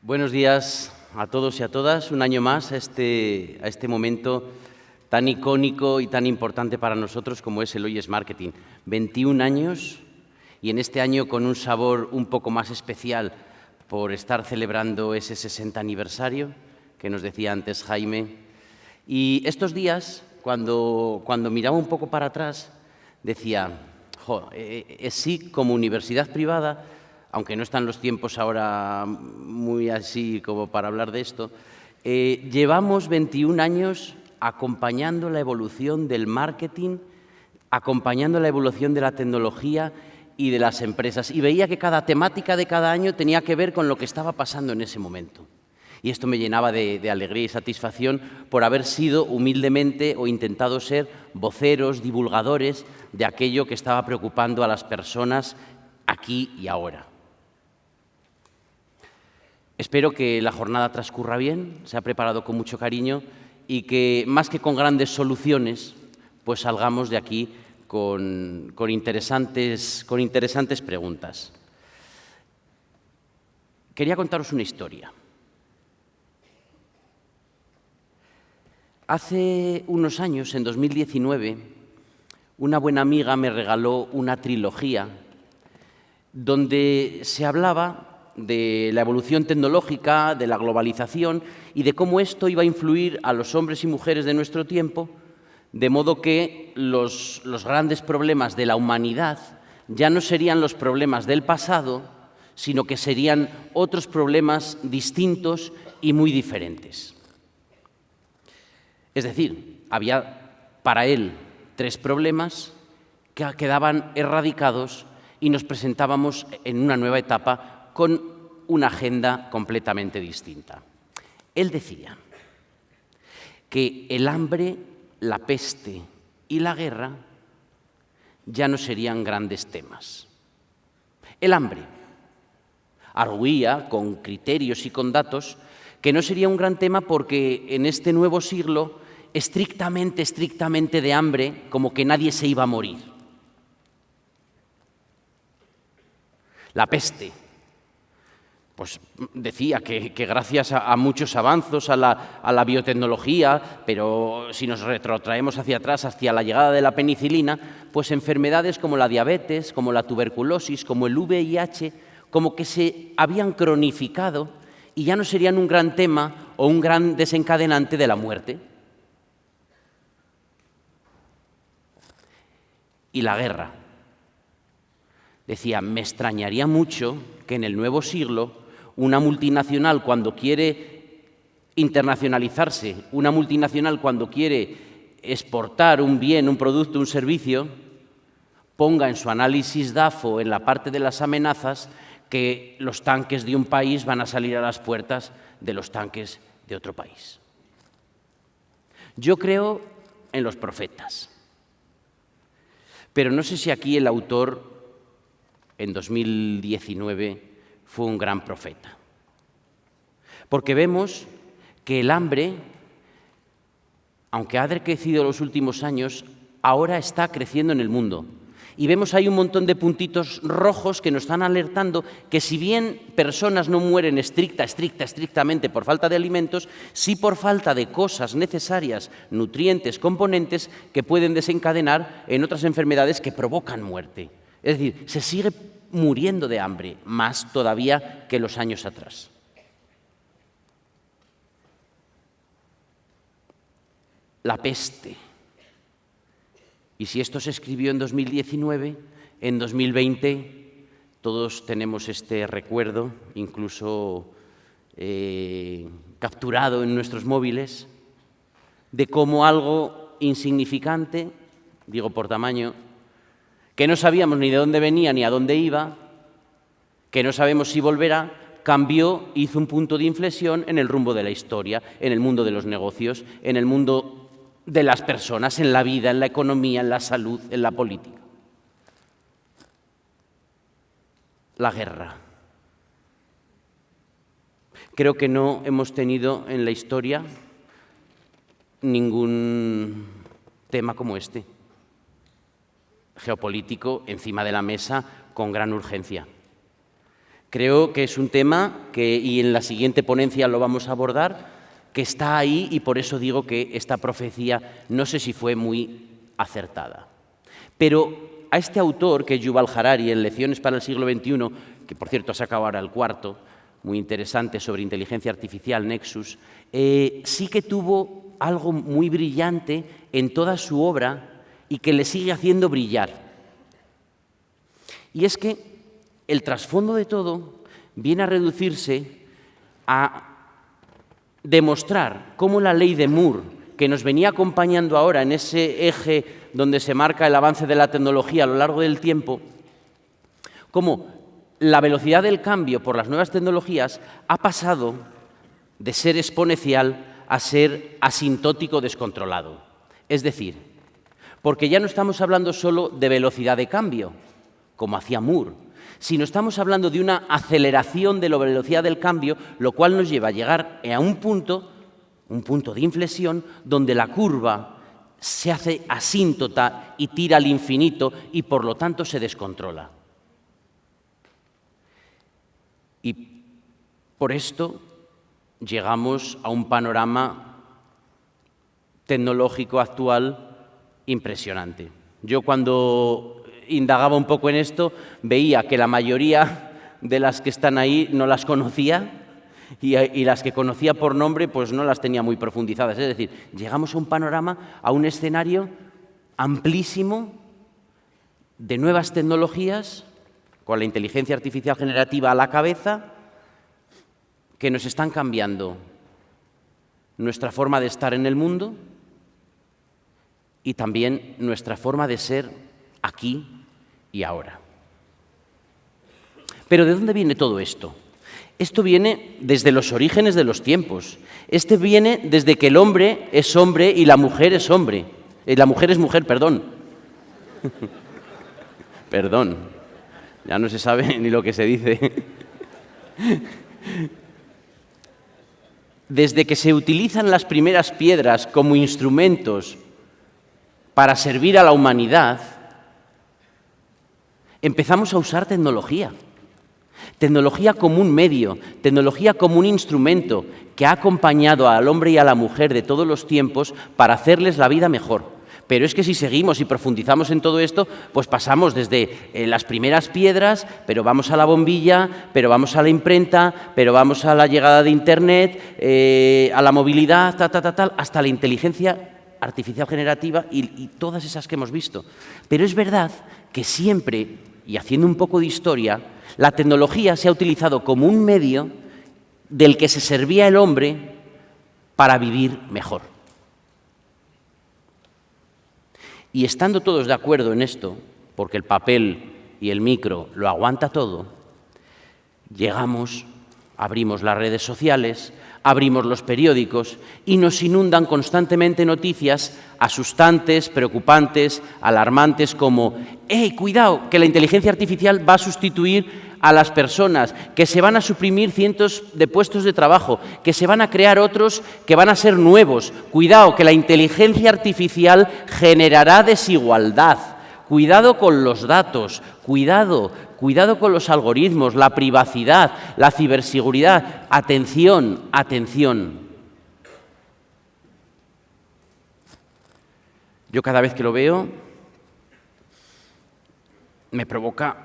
Buenos días a todos y a todas. Un año más a este momento tan icónico y tan importante para nosotros como es el Hoy es Marketing. 21 años y en este año con un sabor un poco más especial por estar celebrando ese 60 aniversario que nos decía antes Jaime. Y estos días, cuando miraba un poco para atrás, decía, sí, como universidad privada, aunque no están los tiempos ahora muy así como para hablar de esto, llevamos 21 años acompañando la evolución del marketing, acompañando la evolución de la tecnología y de las empresas. Y veía que cada temática de cada año tenía que ver con lo que estaba pasando en ese momento. Y esto me llenaba de alegría y satisfacción por haber sido humildemente o intentado ser voceros, divulgadores de aquello que estaba preocupando a las personas aquí y ahora. Espero que la jornada transcurra bien, se ha preparado con mucho cariño y que, más que con grandes soluciones, pues salgamos de aquí con interesantes preguntas. Quería contaros una historia. Hace unos años, en 2019, una buena amiga me regaló una trilogía donde se hablaba de la evolución tecnológica, de la globalización y de cómo esto iba a influir a los hombres y mujeres de nuestro tiempo, de modo que los grandes problemas de la humanidad ya no serían los problemas del pasado, sino que serían otros problemas distintos y muy diferentes. Es decir, había para él 3 problemas que quedaban erradicados y nos presentábamos en una nueva etapa con una agenda completamente distinta. Él decía que el hambre, la peste y la guerra ya no serían grandes temas. El hambre arguía con criterios y con datos que no sería un gran tema porque en este nuevo siglo estrictamente de hambre, como que nadie se iba a morir. La peste, pues decía que gracias a muchos avances, a la biotecnología, pero si nos retrotraemos hacia atrás, hacia la llegada de la penicilina, pues enfermedades como la diabetes, como la tuberculosis, como el VIH, como que se habían cronificado y ya no serían un gran tema o un gran desencadenante de la muerte. Y la guerra. Decía, me extrañaría mucho que en el nuevo siglo una multinacional, cuando quiere internacionalizarse, una multinacional cuando quiere exportar un bien, un producto, un servicio, ponga en su análisis DAFO, en la parte de las amenazas, que los tanques de un país van a salir a las puertas de los tanques de otro país. Yo creo en los profetas, pero no sé si aquí el autor, en 2019, fue un gran profeta. Porque vemos que el hambre, aunque ha decrecido en los últimos años, ahora está creciendo en el mundo. Y vemos ahí un montón de puntitos rojos que nos están alertando que si bien personas no mueren estrictamente por falta de alimentos, sí por falta de cosas necesarias, nutrientes, componentes que pueden desencadenar en otras enfermedades que provocan muerte. Es decir, se sigue muriendo de hambre, más todavía que los años atrás. La peste. Y si esto se escribió en 2019, en 2020 todos tenemos este recuerdo, incluso capturado en nuestros móviles, de cómo algo insignificante, digo por tamaño, que no sabíamos ni de dónde venía ni a dónde iba, que no sabemos si volverá, cambió, hizo un punto de inflexión en el rumbo de la historia, en el mundo de los negocios, en el mundo de las personas, en la vida, en la economía, en la salud, en la política. La guerra. Creo que no hemos tenido en la historia ningún tema como este. Geopolítico, encima de la mesa, con gran urgencia. Creo que es un tema que, y en la siguiente ponencia lo vamos a abordar, que está ahí y por eso digo que esta profecía no sé si fue muy acertada. Pero a este autor, que es Yuval Harari, en Lecciones para el siglo XXI, que por cierto ha sacado ahora el cuarto, muy interesante sobre inteligencia artificial, Nexus, sí que tuvo algo muy brillante en toda su obra y que le sigue haciendo brillar. Y es que el trasfondo de todo viene a reducirse a demostrar cómo la ley de Moore, que nos venía acompañando ahora en ese eje donde se marca el avance de la tecnología a lo largo del tiempo, cómo la velocidad del cambio por las nuevas tecnologías ha pasado de ser exponencial a ser asintótico descontrolado. Es decir, porque ya no estamos hablando solo de velocidad de cambio, como hacía Moore, sino estamos hablando de una aceleración de la velocidad del cambio, lo cual nos lleva a llegar a un punto de inflexión, donde la curva se hace asíntota y tira al infinito y, por lo tanto, se descontrola. Y por esto llegamos a un panorama tecnológico actual impresionante. Yo, cuando indagaba un poco en esto, veía que la mayoría de las que están ahí no las conocía y las que conocía por nombre pues no las tenía muy profundizadas. Es decir, llegamos a un panorama, a un escenario amplísimo de nuevas tecnologías, con la inteligencia artificial generativa a la cabeza, que nos están cambiando nuestra forma de estar en el mundo y también nuestra forma de ser aquí y ahora. Pero ¿de dónde viene todo esto? Esto viene desde los orígenes de los tiempos. Este viene desde que el hombre es hombre y la mujer es hombre. La mujer es mujer, perdón. Perdón. Ya no se sabe ni lo que se dice. Desde que se utilizan las primeras piedras como instrumentos para servir a la humanidad, empezamos a usar tecnología. Tecnología como un medio, tecnología como un instrumento que ha acompañado al hombre y a la mujer de todos los tiempos para hacerles la vida mejor. Pero es que si seguimos y profundizamos en todo esto, pues pasamos desde las primeras piedras, pero vamos a la bombilla, pero vamos a la imprenta, pero vamos a la llegada de Internet, a la movilidad, hasta la inteligencia artificial generativa y todas esas que hemos visto. Pero es verdad que siempre, y haciendo un poco de historia, la tecnología se ha utilizado como un medio del que se servía el hombre para vivir mejor. Y estando todos de acuerdo en esto, porque el papel y el micro lo aguanta todo, llegamos, abrimos las redes sociales, abrimos los periódicos y nos inundan constantemente noticias asustantes, preocupantes, alarmantes como cuidado, que la inteligencia artificial va a sustituir a las personas, que se van a suprimir cientos de puestos de trabajo, que se van a crear otros que van a ser nuevos. Cuidado, que la inteligencia artificial generará desigualdad. Cuidado con los datos, cuidado con los algoritmos, la privacidad, la ciberseguridad. Atención, atención. Yo cada vez que lo veo me provoca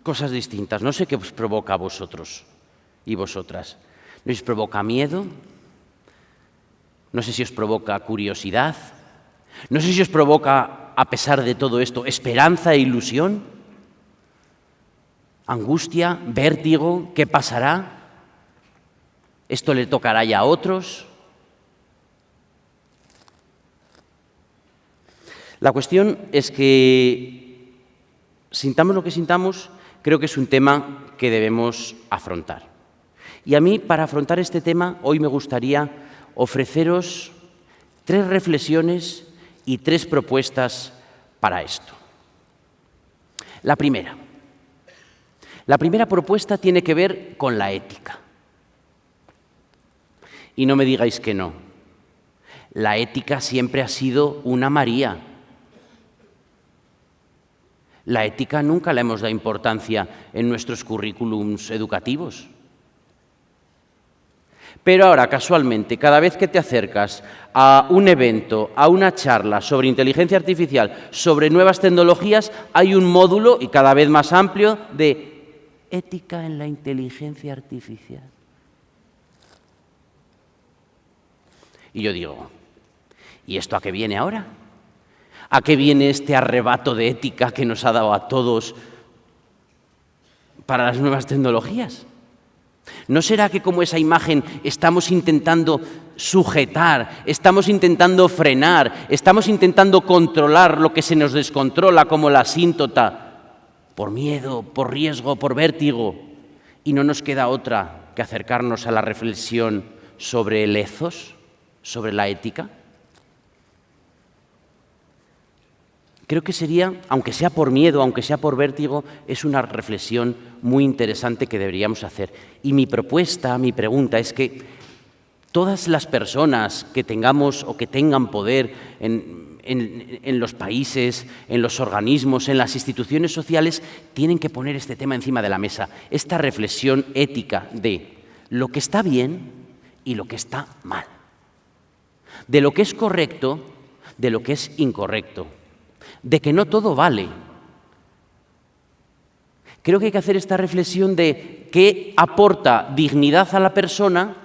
cosas distintas. No sé qué os provoca a vosotros y vosotras. ¿No os provoca miedo? No sé si os provoca curiosidad. No sé si os provoca, a pesar de todo esto, esperanza e ilusión. Angustia, vértigo, ¿qué pasará? ¿Esto le tocará ya a otros? La cuestión es que, sintamos lo que sintamos, creo que es un tema que debemos afrontar. Y a mí, para afrontar este tema, hoy me gustaría ofreceros 3 reflexiones y 3 propuestas para esto. La primera propuesta tiene que ver con la ética. Y no me digáis que no. La ética siempre ha sido una María. La ética nunca le hemos dado importancia en nuestros currículums educativos. Pero ahora, casualmente, cada vez que te acercas a un evento, a una charla sobre inteligencia artificial, sobre nuevas tecnologías, hay un módulo, y cada vez más amplio, de ética en la inteligencia artificial. Y yo digo, ¿y esto a qué viene ahora? ¿A qué viene este arrebato de ética que nos ha dado a todos para las nuevas tecnologías? ¿No será que como esa imagen estamos intentando sujetar, estamos intentando frenar, estamos intentando controlar lo que se nos descontrola como la asíntota por miedo, por riesgo, por vértigo? Y no nos queda otra que acercarnos a la reflexión sobre el ethos, sobre la ética. Creo que sería, aunque sea por miedo, aunque sea por vértigo, es una reflexión muy interesante que deberíamos hacer. Y mi propuesta, mi pregunta es que todas las personas que tengamos o que tengan poder en los países, en los organismos, en las instituciones sociales, tienen que poner este tema encima de la mesa, esta reflexión ética de lo que está bien y lo que está mal, de lo que es correcto, de lo que es incorrecto, de que no todo vale. Creo que hay que hacer esta reflexión de qué aporta dignidad a la persona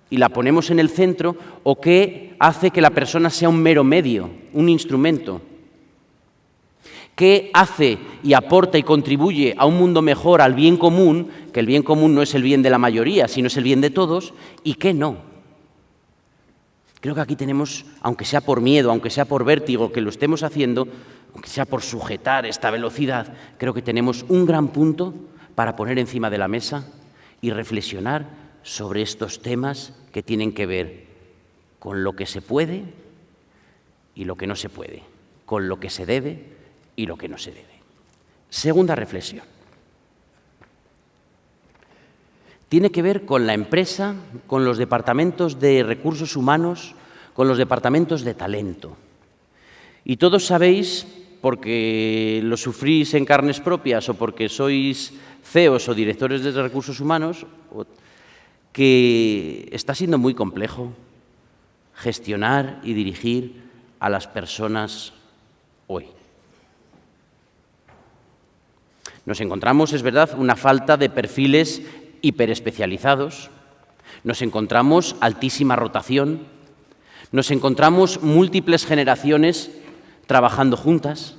y la ponemos en el centro, o qué hace que la persona sea un mero medio, un instrumento. ¿Qué hace y aporta y contribuye a un mundo mejor, al bien común, que el bien común no es el bien de la mayoría, sino es el bien de todos, y qué no? Creo que aquí tenemos, aunque sea por miedo, aunque sea por vértigo que lo estemos haciendo, aunque sea por sujetar esta velocidad, creo que tenemos un gran punto para poner encima de la mesa y reflexionar sobre estos temas que tienen que ver con lo que se puede y lo que no se puede, con lo que se debe y lo que no se debe. Segunda reflexión. Tiene que ver con la empresa, con los departamentos de recursos humanos, con los departamentos de talento. Y todos sabéis, porque lo sufrís en carnes propias o porque sois CEOs o directores de recursos humanos, que está siendo muy complejo gestionar y dirigir a las personas hoy. Nos encontramos, es verdad, una falta de perfiles hiperespecializados, nos encontramos altísima rotación, nos encontramos múltiples generaciones trabajando juntas,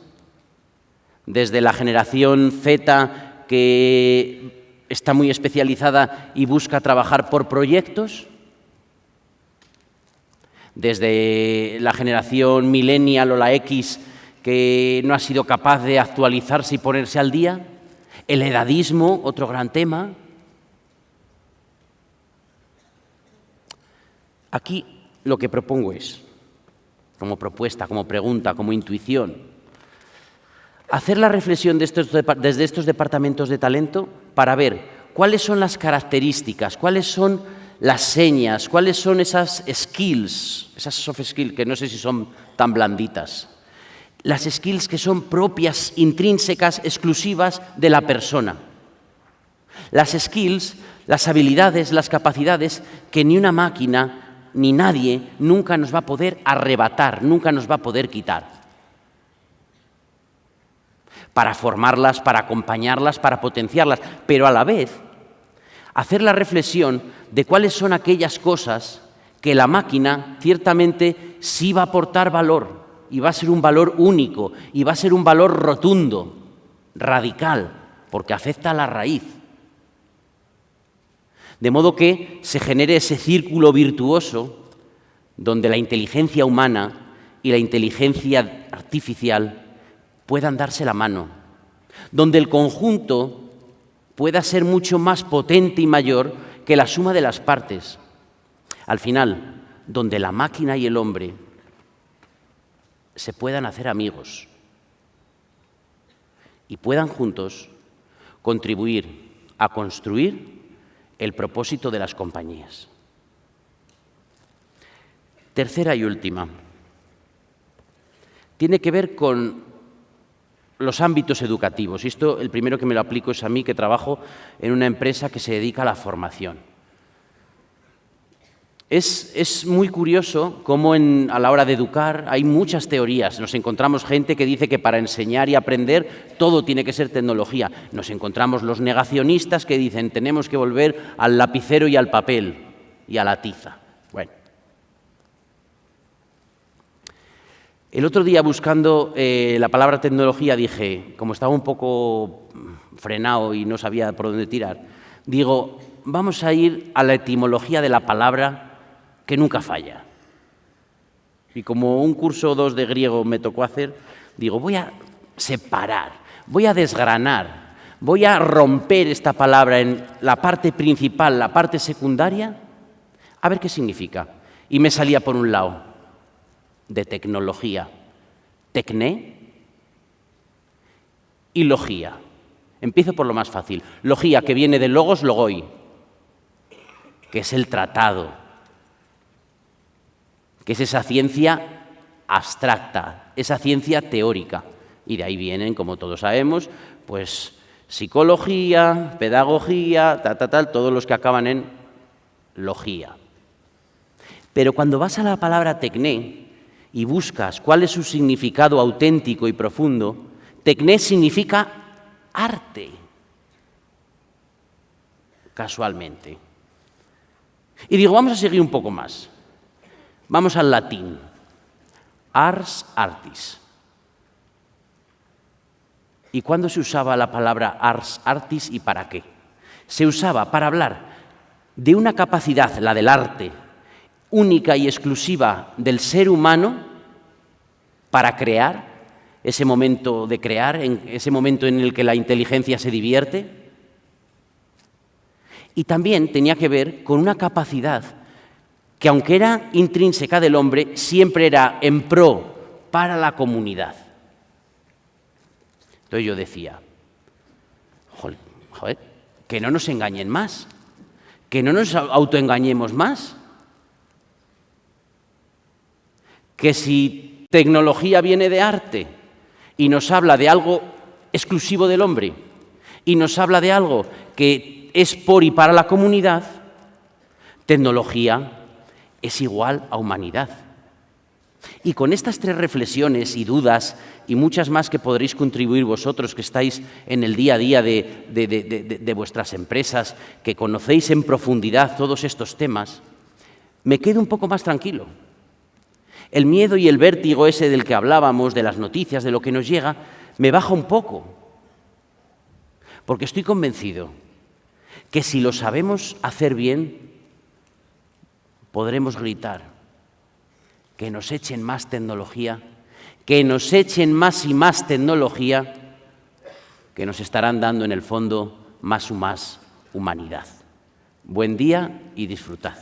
desde la generación Z, que está muy especializada y busca trabajar por proyectos, desde la generación millennial o la X, que no ha sido capaz de actualizarse y ponerse al día, el edadismo, otro gran tema. Aquí lo que propongo es, como propuesta, como pregunta, como intuición, hacer la reflexión desde estos departamentos de talento para ver cuáles son las características, cuáles son las señas, cuáles son esas skills, esas soft skills que no sé si son tan blanditas, las skills que son propias, intrínsecas, exclusivas de la persona. Las skills, las habilidades, las capacidades que ni una máquina ni nadie nunca nos va a poder arrebatar, nunca nos va a poder quitar. Para formarlas, para acompañarlas, para potenciarlas, pero a la vez hacer la reflexión de cuáles son aquellas cosas que la máquina ciertamente sí va a aportar valor, y va a ser un valor único, y va a ser un valor rotundo, radical, porque afecta a la raíz. De modo que se genere ese círculo virtuoso donde la inteligencia humana y la inteligencia artificial puedan darse la mano, donde el conjunto pueda ser mucho más potente y mayor que la suma de las partes. Al final, donde la máquina y el hombre se puedan hacer amigos y puedan juntos contribuir a construir el propósito de las compañías. Tercera y última. Tiene que ver con los ámbitos educativos. Y esto, el primero que me lo aplico es a mí, que trabajo en una empresa que se dedica a la formación. Es muy curioso cómo a la hora de educar hay muchas teorías. Nos encontramos gente que dice que para enseñar y aprender todo tiene que ser tecnología. Nos encontramos los negacionistas que dicen tenemos que volver al lapicero y al papel y a la tiza. Bueno. El otro día buscando la palabra tecnología dije, como estaba un poco frenado y no sabía por dónde tirar, digo, vamos a ir a la etimología de la palabra que nunca falla. Y como un curso o dos de griego me tocó hacer, digo, voy a separar, voy a desgranar, voy a romper esta palabra en la parte principal, la parte secundaria, a ver qué significa. Y me salía por un lado, de tecnología, tecné y logía. Empiezo por lo más fácil. Logía, que viene de logos, logoi, que es el tratado, que es esa ciencia abstracta, esa ciencia teórica. Y de ahí vienen, como todos sabemos, pues psicología, pedagogía, todos los que acaban en logía. Pero cuando vas a la palabra tecné y buscas cuál es su significado auténtico y profundo, tecné significa arte, casualmente. Y digo, vamos a seguir un poco más. Vamos al latín, ars artis. ¿Y cuándo se usaba la palabra ars artis y para qué? Se usaba para hablar de una capacidad, la del arte, única y exclusiva del ser humano para crear, ese momento de crear, ese momento en el que la inteligencia se divierte. Y también tenía que ver con una capacidad que aunque era intrínseca del hombre, siempre era en pro, para la comunidad. Entonces yo decía, joder, que no nos engañen más, que no nos autoengañemos más, que si tecnología viene de arte y nos habla de algo exclusivo del hombre y nos habla de algo que es por y para la comunidad, tecnología es igual a humanidad. Y con estas tres reflexiones y dudas y muchas más que podréis contribuir vosotros que estáis en el día a día de vuestras empresas, que conocéis en profundidad todos estos temas, me quedo un poco más tranquilo. El miedo y el vértigo ese del que hablábamos, de las noticias, de lo que nos llega, me baja un poco. Porque estoy convencido que si lo sabemos hacer bien, podremos gritar que nos echen más tecnología, que nos echen más y más tecnología, que nos estarán dando en el fondo más y más humanidad. Buen día y disfrutad.